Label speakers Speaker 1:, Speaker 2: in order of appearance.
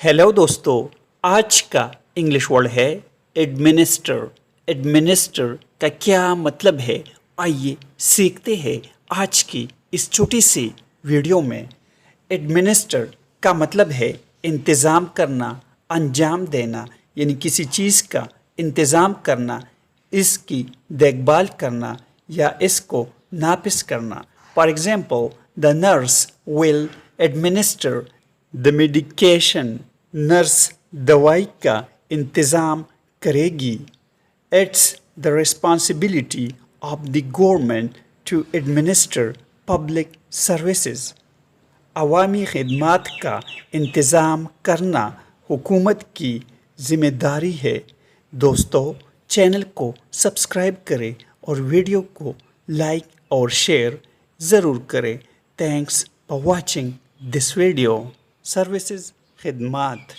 Speaker 1: Hello दोस्तों, आज का इंग्लिश वर्ड है एडमिनिस्टर। एडमिनिस्टर का क्या मतलब है, आइए सीखते हैं आज की इस छोटी सी वीडियो में। एडमिनिस्टर का मतलब है इंतज़ाम करना, अंजाम देना, यानी किसी चीज़ का इंतज़ाम करना, इसकी देखभाल करना या इसको नापिस करना। For example, the nurse will administer the medication. Nurse दवाई का इंतज़ाम करेगी। It's the responsibility of the government to administer public services. अवामी खिदमात का इंतज़ाम करना हुकूमत की ज़िम्मेदारी है। दोस्तों, चैनल को सब्सक्राइब करें और वीडियो को लाइक और शेयर ज़रूर करें। Thanks for watching this video. Services खिदमात।